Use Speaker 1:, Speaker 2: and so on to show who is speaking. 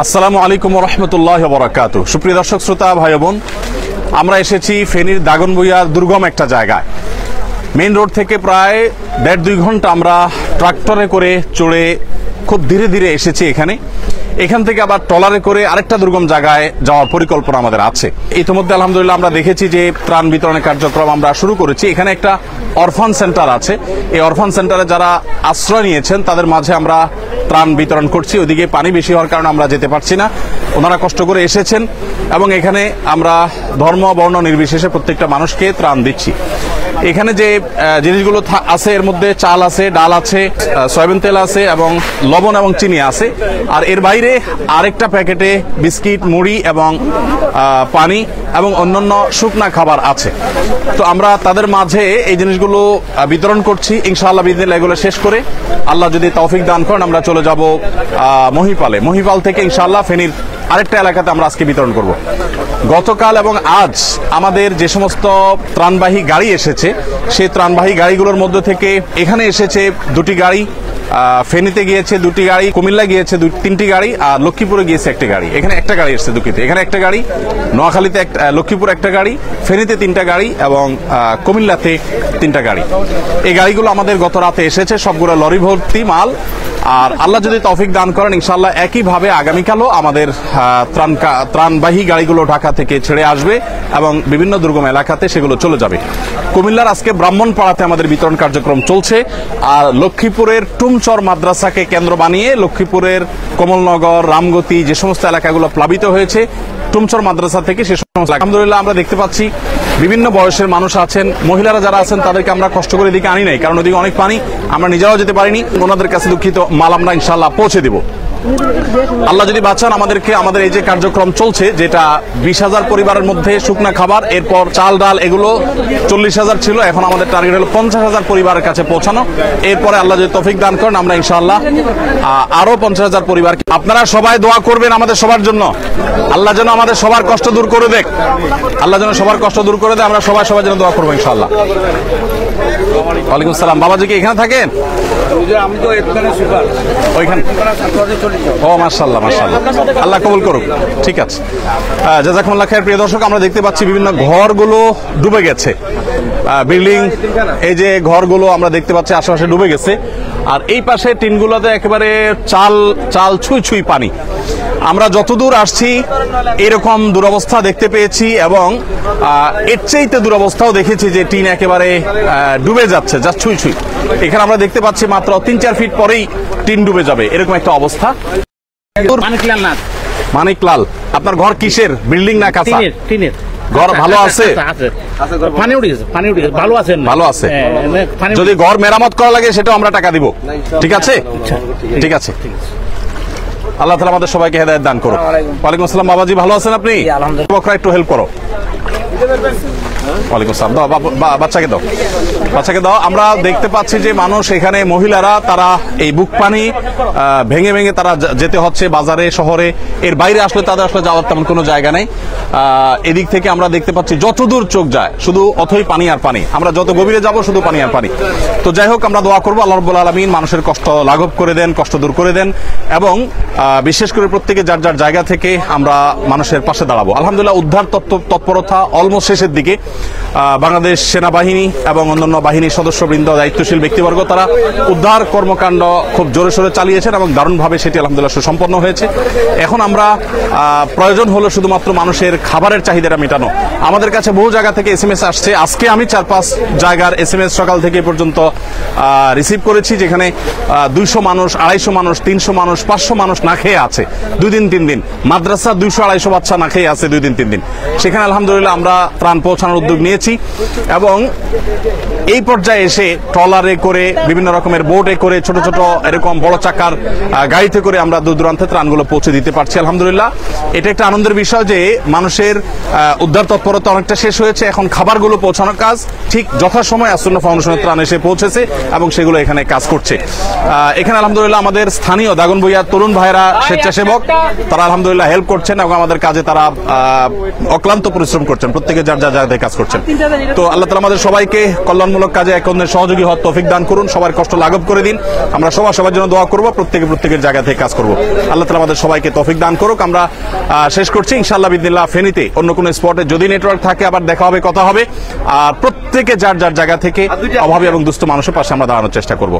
Speaker 1: আসসালামু আলাইকুম ওয়া রাহমাতুল্লাহি ওয়া বারাকাতুহু। সুপ্রিয় দর্শক শ্রোতা ভাই বোন, আমরা এসেছি ফেনীর দাগনভূঞার দুর্গম একটা জায়গায়। মেইন রোড থেকে প্রায় 1.5-2 ঘন্টা আমরা ট্রাক্টরে করে চড়ে খুব ধীরে ধীরে এসেছি এখান থেকে আবার ট্রলারে করে আরেকটা দুর্গম জায়গায় যাওয়ার পরিকল্পনা আমাদের আছে। ইতিমধ্যে আলহামদুলিল্লাহ আমরা দেখেছি যে ত্রাণ বিতরণের কার্যক্রম আমরা শুরু করেছি। এখানে একটা অরফান সেন্টার আছে। এই অরফান সেন্টারে যারা আশ্রয় নিয়েছেন তাদের মাঝে আমরা ত্রাণ বিতরণ করছি। ওদিকে পানি বেশি হওয়ার কারণে আমরা যেতে পারছি না। ওনারা কষ্ট করে এসেছেন এবং এখানে আমরা ধর্ম বর্ণ নির্বিশেষে প্রত্যেকটা মানুষকে ত্রাণ দিচ্ছি। এখানে যে জিনিসগুলো আছে এর মধ্যে চাল আছে, ডাল আছে, সয়াবিন তেল আছে এবং লবণ এবং চিনি আছে। আর এর বাইরে আরেকটা প্যাকেটে বিস্কিট, মুড়ি এবং পানি এবং অন্যান্য শুকনা খাবার আছে। তো আমরা তাদের মাঝে এই জিনিসগুলো বিতরণ করছি। ইনশাআল্লাহ বিদিনিল্লাহ এগুলো শেষ করে আল্লাহ যদি তৌফিক দান করেন আমরা চলে যাব মহিপাল থেকে ইনশাআল্লাহ ফেনীর আরেকটা এলাকাতে আমরা আজকে বিতরণ করব। গতকাল এবং আজ আমাদের যে সমস্ত ত্রাণবাহী গাড়ি এসেছে সেই ত্রাণবাহী গাড়িগুলোর মধ্যে থেকে এখানে এসেছে 2টি গাড়ি, ফেনীতে গিয়েছে 2টি গাড়ি, কুমিল্লা গিয়েছে 3টি গাড়ি, আর লক্ষ্মীপুরে গিয়েছে 1টি গাড়ি। এখানে একটা গাড়ি এসেছে দুঃখিত, এখানে একটা গাড়ি, নোয়াখালীতে লক্ষ্মীপুর একটা গাড়ি, ফেনীতে 3টা গাড়ি এবং কুমিল্লাতে 3টা গাড়ি। এই গাড়িগুলো আমাদের গত রাতে এসেছে, সবগুলো লরি ভর্তি মাল। আর আল্লাহ যদি তৌফিক দান করেন ইনশাআল্লাহ একইভাবে আগামীকালও আমাদের ত্রাণবাহী গাড়িগুলো ঢাকা থেকে ছেড়ে আসবে এবং বিভিন্ন দুর্গম এলাকাতে সেগুলো চলে যাবে। কুমিল্লার আজকে ব্রাহ্মণপাড়াতে আমাদের বিতরণ কার্যক্রম চলছে। আর লক্ষ্মীপুরের টুমচর মাদ্রাসাকে কেন্দ্র বানিয়ে লক্ষ্মীপুরের কমলনগর, রামগতি যে সমস্ত এলাকাগুলো প্লাবিত হয়েছে টুমচর মাদ্রাসা থেকে সে সমস্ত আলহামদুলিল্লাহ আমরা দেখতে পাচ্ছি বিভিন্ন বয়সের মানুষ আছেন, মহিলারা যারা আছেন তাদেরকে আমরা কষ্ট করে এদিকে আনি নাই, কারণ ওদিকে অনেক পানি, আমরা নিজেরাও যেতে পারিনি। ওনাদের কাছে দুঃখিত, মাল আমরা ইনশাআল্লাহ পৌঁছে দিব। আল্লাহ যদি বাঁচান আমাদেরকে, আমাদের এই যে কার্যক্রম চলছে যেটা 20,000 পরিবারের মধ্যে শুকনা খাবার, এরপর চাল ডাল এগুলো 40,000 ছিল, এখন আমাদের টার্গেট হলো 50,000 পরিবারের কাছে পৌঁছানো। এরপরে আল্লাহ যদি তৌফিক দান করেন আমরা ইনশাআল্লাহ আরো 50,000 পরিবার। আপনারা সবাই দোয়া করবেন আমাদের সবার জন্য, আল্লাহ যেন আমাদের সবার কষ্ট দূর করে দেয়, আল্লাহ যেন সবার কষ্ট দূর করে দেয়। আমরা সবাই সবার জন্য দোয়া করবো ইনশাআল্লাহ। ওয়ালাইকুম আসসালাম। বাবাজি কি এখানে থাকেন?
Speaker 2: আমি তো এখানে সুপার
Speaker 1: ওইখানে। ও মাশাআল্লাহ মাশাআল্লাহ, আল্লাহ কবুল করুক। ঠিক আছে, জাযাকুমুল্লাহ খায়ের। প্রিয় দর্শক, আমরা দেখতে পাচ্ছি বিভিন্ন ঘরগুলো ডুবে গেছে, বিল্ডিং, এই যে ঘরগুলো আমরা দেখতে পাচ্ছি আশেপাশে ডুবে গেছে। আর এই পাশে টিনগুলোতে একেবারে চাল ছুঁই ছুঁই পানি। আমরা যতদূর আসছি এরকম দুরবস্থা দেখতে পেয়েছি এবং এর চাইতে দুরবস্থাও দেখেছি যে টিন একেবারে ডুবে যাচ্ছে, যা ছুঁই ছুঁই। এখানে আমরা দেখতে পাচ্ছি মাত্র 3-4 ফিট পরেই টিন ডুবে যাবে, এরকম একটা অবস্থা। মানিকলাল, আপনার ঘর কিসের, বিল্ডিং না কাঁচা?
Speaker 2: টিনের
Speaker 1: ঘর ভালো আছে?
Speaker 2: পানি উঠেছে, ভালো আছে, ভালো আছে।
Speaker 1: যদি ঘর মেরামত করা লাগে সেটাও আমরা টাকা দিব। ঠিক আছে, ঠিক আছে। আল্লাহ তাআলা আমাদের সবাইকে হেদায়েত দান করুন। ওয়ালাইকুম আসসালাম। বাবাজি ভালো আছেন আপনি? বকরা একটু হেল্প করো। ওয়ালাইকুম আসসালাম। দাও বাচ্চাকে দাও, বাচ্চাকে দাও। আমরা দেখতে পাচ্ছি যে মানুষ এখানে, মহিলারা তারা এই বুক পানি ভেঙে ভেঙে তারা যেতে হচ্ছে বাজারে, শহরে। এর বাইরে আসলে তাদের আসলে যাওয়ার তেমন কোনো জায়গা নেই। এদিক থেকে আমরা দেখতে পাচ্ছি যতদূর চোখ যায় শুধু অথই পানি আর পানি। আমরা যত গভীরে যাব শুধু পানি আর পানি। তো যাই হোক, আমরা দোয়া করবো আল্লাহ রাব্বুল আলামিন মানুষের কষ্ট লাঘব করে দেন, কষ্ট দূর করে দেন এবং বিশেষ করে প্রত্যেকে যার যার জায়গা থেকে আমরা মানুষের পাশে দাঁড়াবো। আলহামদুলিল্লাহ উদ্ধার তৎপরতা অলমোস্ট শেষের দিকে। বাংলাদেশ সেনাবাহিনী এবং অন্যান্য বাহিনীর সদস্যবৃন্দ, দায়িত্বশীল ব্যক্তিবর্গ তারা উদ্ধার কর্মকাণ্ড খুব জোরে সোরে চালিয়েছেন এবং দারুণভাবে সেটি আলহামদুলিল্লাহ সুসম্পন্ন হয়েছে। এখন আমরা প্রয়োজন হলো শুধুমাত্র মানুষের খাবারের চাহিদাটা মেটানো। আমাদের কাছে বহু জায়গা থেকে SMS আসছে। আজকে আমি 4-5 জায়গার SMS সকাল থেকে পর্যন্ত রিসিভ করেছি, যেখানে 200 মানুষ, 250 মানুষ, 300 মানুষ, 500 মানুষ না খেয়ে আছে 2 দিন 3 দিন। মাদ্রাসা 200-250 বাচ্চা না খেয়ে আছে 2 দিন 3 দিন। সেখানে আলহামদুলিল্লাহ আমরা ত্রাণ পৌঁছানোর উদ্যোগ নিয়েছি এবং এই পর্যায়ে এসে ট্রলারে করে, বিভিন্ন রকমের বোটে করে, ছোট ছোট এরকম বড় চাকার গাড়িতে করে আমরা দূর দূরান্তে ত্রাণগুলো পৌঁছে দিতে পারছি আলহামদুলিল্লাহ। এটা একটা আনন্দের বিষয় যে মানুষের উদ্ধার তৎপরতা অনেকটা শেষ হয়েছে। এখন খাবারগুলো পৌঁছানোর কাজ ঠিক যথাসময়ে আসন্ন ফাউন্ডেশনের ত্রাণ এসে পৌঁছেছে এবং সেগুলো এখানে কাজ করছে। এখানে আলহামদুলিল্লাহ আমাদের স্থানীয় দাগনভূঞার তরুণ ভাইরা, স্বেচ্ছাসেবক, তারা আলহামদুলিল্লাহ হেল্প করছেন এবং আমাদের কাজে তারা অক্লান্ত পরিশ্রম করছেন, প্রত্যেকে যার যার জায়গায় কাজ করছেন। তো আল্লাহ তাআলা আমাদের সবাইকে কল্যাণ কল্যাণমূলক কাজে এক অন্যের সহযোগী হওয়ার তৌফিক দান করুন, সবার কষ্ট লাঘব করে দিন। আমরা সবার জন্য দোয়া করব, প্রত্যেকের জায়গা থেকে কাজ করব। আল্লাহ তাআলা আমাদের সবাইকে তৌফিক দান করুক। আমরা শেষ করছি ইনশাআল্লাহ বিদিনিল্লাহ। ফেনীতে অন্য কোনো স্পটে যদি নেটওয়ার্ক থাকে আবার দেখা হবে, কথা হবে। আর প্রত্যেকে যার জায়গা থেকে অভাবী এবং দুস্থ মানুষের পাশে আমরা দাঁড়ানোর চেষ্টা করব।